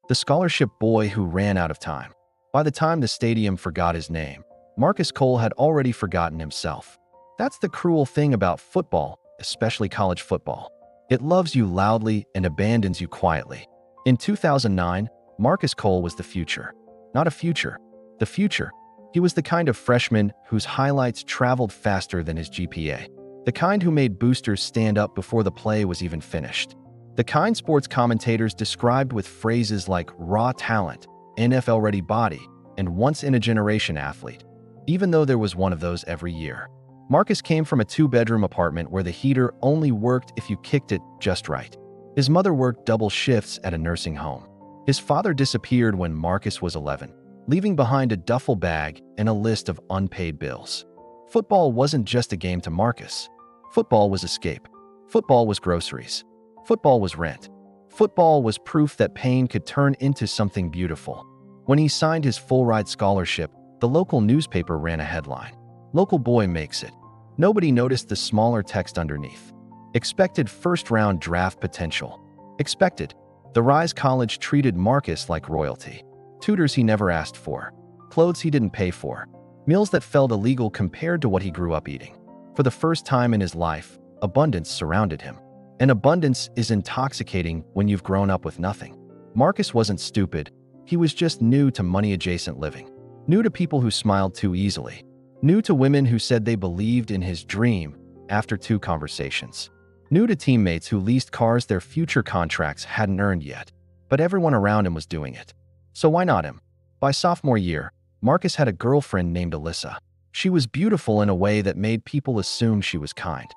the scholarship boy who ran out of time. By the time the stadium forgot his name, Marcus Cole had already forgotten himself. That's the cruel thing about football, especially college football. It loves you loudly and abandons you quietly. In 2009, Marcus Cole was the future. Not a future, the future. He was the kind of freshman whose highlights traveled faster than his GPA. The kind who made boosters stand up before the play was even finished. The kind sports commentators described with phrases like raw talent, NFL-ready body, and once-in-a-generation athlete, even though there was one of those every year. Marcus came from a two-bedroom apartment where the heater only worked if you kicked it just right. His mother worked double shifts at a nursing home. His father disappeared when Marcus was 11, leaving behind a duffel bag and a list of unpaid bills. Football wasn't just a game to Marcus. Football was escape. Football was groceries. Football was rent. Football was proof that pain could turn into something beautiful. When he signed his full-ride scholarship, the local newspaper ran a headline. "Local boy makes it." Nobody noticed the smaller text underneath. Expected first-round draft potential. Expected. The Rise College treated Marcus like royalty. Tutors he never asked for. Clothes he didn't pay for. Meals that felt illegal compared to what he grew up eating. For the first time in his life, abundance surrounded him. And abundance is intoxicating when you've grown up with nothing. Marcus wasn't stupid. He was just new to money-adjacent living. New to people who smiled too easily. New to women who said they believed in his dream after 2 conversations. New to teammates who leased cars their future contracts hadn't earned yet. But everyone around him was doing it. So why not him? By sophomore year, Marcus had a girlfriend named Alyssa. She was beautiful in a way that made people assume she was kind.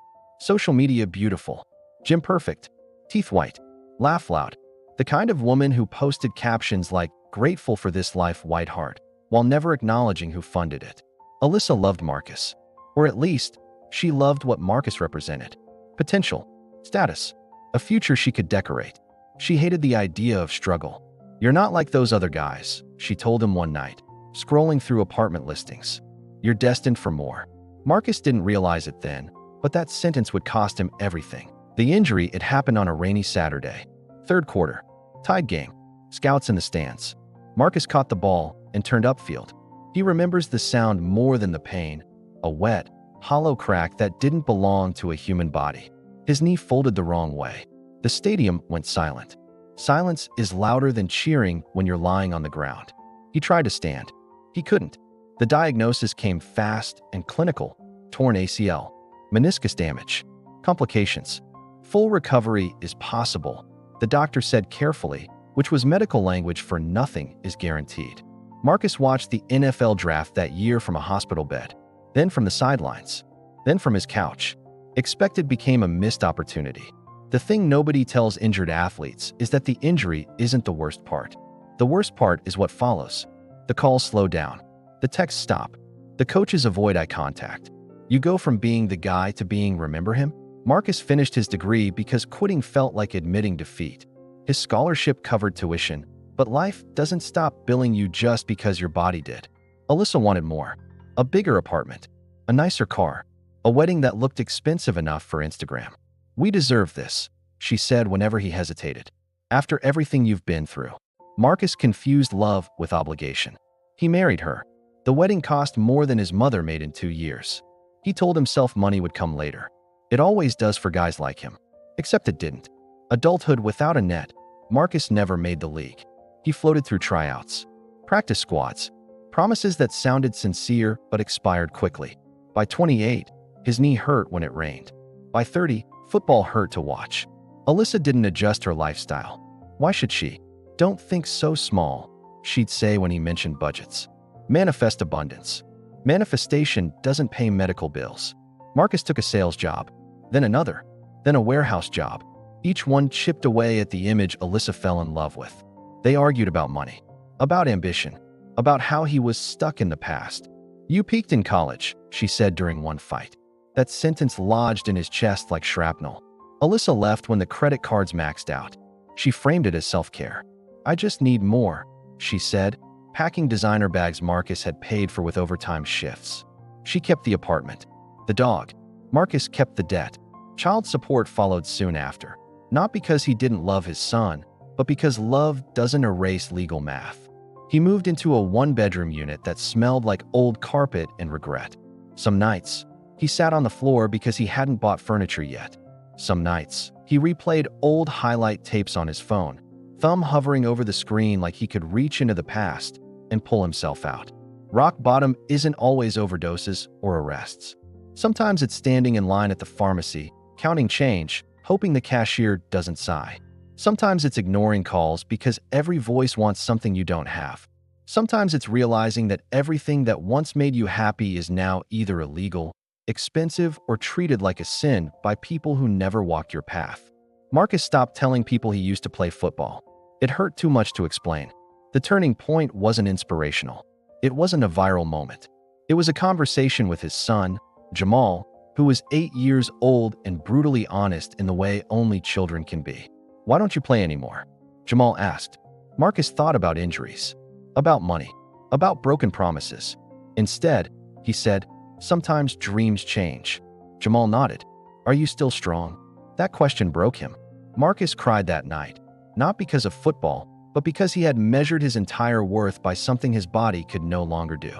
Social media beautiful. Gym perfect. Teeth white. Laugh loud. The kind of woman who posted captions like, "Grateful for this life, white heart," while never acknowledging who funded it. Alyssa loved Marcus. Or at least, she loved what Marcus represented. Potential. Status. A future she could decorate. She hated the idea of struggle. "You're not like those other guys," she told him one night, scrolling through apartment listings. "You're destined for more." Marcus didn't realize it then, but that sentence would cost him everything. The injury, it happened on a rainy Saturday. Third quarter. Tied game. Scouts in the stands. Marcus caught the ball and turned upfield. He remembers the sound more than the pain. A wet, hollow crack that didn't belong to a human body. His knee folded the wrong way. The stadium went silent. Silence is louder than cheering when you're lying on the ground. He tried to stand. He couldn't. The diagnosis came fast and clinical. Torn ACL. Meniscus damage. Complications. Full recovery is possible, the doctor said carefully, which was medical language for nothing is guaranteed. Marcus watched the NFL draft that year from a hospital bed, then from the sidelines, then from his couch. Expected became a missed opportunity. The thing nobody tells injured athletes is that the injury isn't the worst part. The worst part is what follows. The calls slow down. The texts stop. The coaches avoid eye contact. You go from being the guy to being remember him? Marcus finished his degree because quitting felt like admitting defeat. His scholarship covered tuition, but life doesn't stop billing you just because your body did. Alyssa wanted more. A bigger apartment. A nicer car. A wedding that looked expensive enough for Instagram. "We deserve this," she said whenever he hesitated. "After everything you've been through." Marcus confused love with obligation. He married her. The wedding cost more than his mother made in 2 years. He told himself money would come later. It always does for guys like him. Except it didn't. Adulthood without a net. Marcus never made the league. He floated through tryouts. Practice squads. Promises that sounded sincere but expired quickly. By 28, his knee hurt when it rained. By 30, football hurt to watch. Alyssa didn't adjust her lifestyle. Why should she? "Don't think so small," she'd say when he mentioned budgets. Manifest abundance. Manifestation doesn't pay medical bills. Marcus took a sales job, then another, then a warehouse job. Each one chipped away at the image Alyssa fell in love with. They argued about money, about ambition, about how he was stuck in the past. "You peaked in college," she said during one fight. That sentence lodged in his chest like shrapnel. Alyssa left when the credit cards maxed out. She framed it as self-care. "I just need more," she said, packing designer bags Marcus had paid for with overtime shifts. She kept the apartment. The dog. Marcus kept the debt. Child support followed soon after. Not because he didn't love his son, but because love doesn't erase legal math. He moved into a one-bedroom unit that smelled like old carpet and regret. Some nights, he sat on the floor because he hadn't bought furniture yet. Some nights, he replayed old highlight tapes on his phone, thumb hovering over the screen like he could reach into the past and pull himself out. Rock bottom isn't always overdoses or arrests. Sometimes it's standing in line at the pharmacy, counting change, hoping the cashier doesn't sigh. Sometimes it's ignoring calls because every voice wants something you don't have. Sometimes it's realizing that everything that once made you happy is now either illegal, expensive, or treated like a sin by people who never walked your path. Marcus stopped telling people he used to play football. It hurt too much to explain. The turning point wasn't inspirational. It wasn't a viral moment. It was a conversation with his son, Jamal, who was 8 years old and brutally honest in the way only children can be. "Why don't you play anymore?" Jamal asked. Marcus thought about injuries, about money, about broken promises. Instead, he said, "Sometimes dreams change." Jamal nodded. "Are you still strong?" That question broke him. Marcus cried that night, not because of football, but because he had measured his entire worth by something his body could no longer do.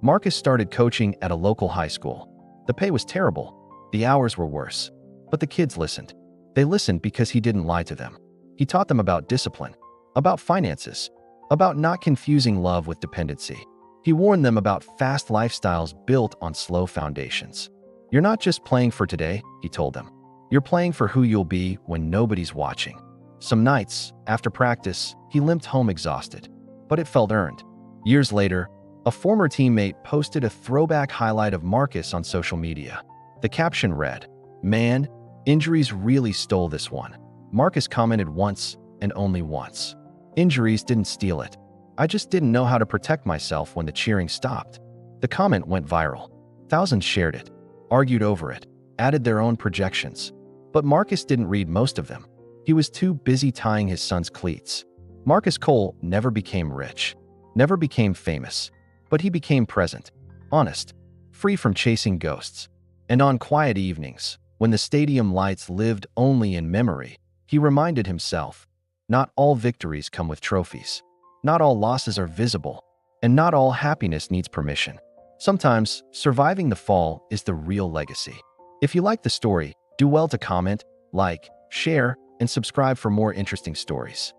Marcus started coaching at a local high school. The pay was terrible. The hours were worse. But the kids listened. They listened because he didn't lie to them. He taught them about discipline, about finances, about not confusing love with dependency. He warned them about fast lifestyles built on slow foundations. "You're not just playing for today," he told them. "You're playing for who you'll be when nobody's watching." Some nights, after practice, he limped home exhausted, but it felt earned. Years later, a former teammate posted a throwback highlight of Marcus on social media. The caption read, "Man, injuries really stole this one." Marcus commented once and only once. "Injuries didn't steal it. I just didn't know how to protect myself when the cheering stopped." The comment went viral. Thousands shared it, argued over it, added their own projections. But Marcus didn't read most of them. He was too busy tying his son's cleats. Marcus Cole never became rich, never became famous, but he became present, honest, free from chasing ghosts. And on quiet evenings, when the stadium lights lived only in memory, he reminded himself, not all victories come with trophies. Not all losses are visible, and not all happiness needs permission. Sometimes, surviving the fall is the real legacy. If you like the story, do well to comment, like, share, and subscribe for more interesting stories.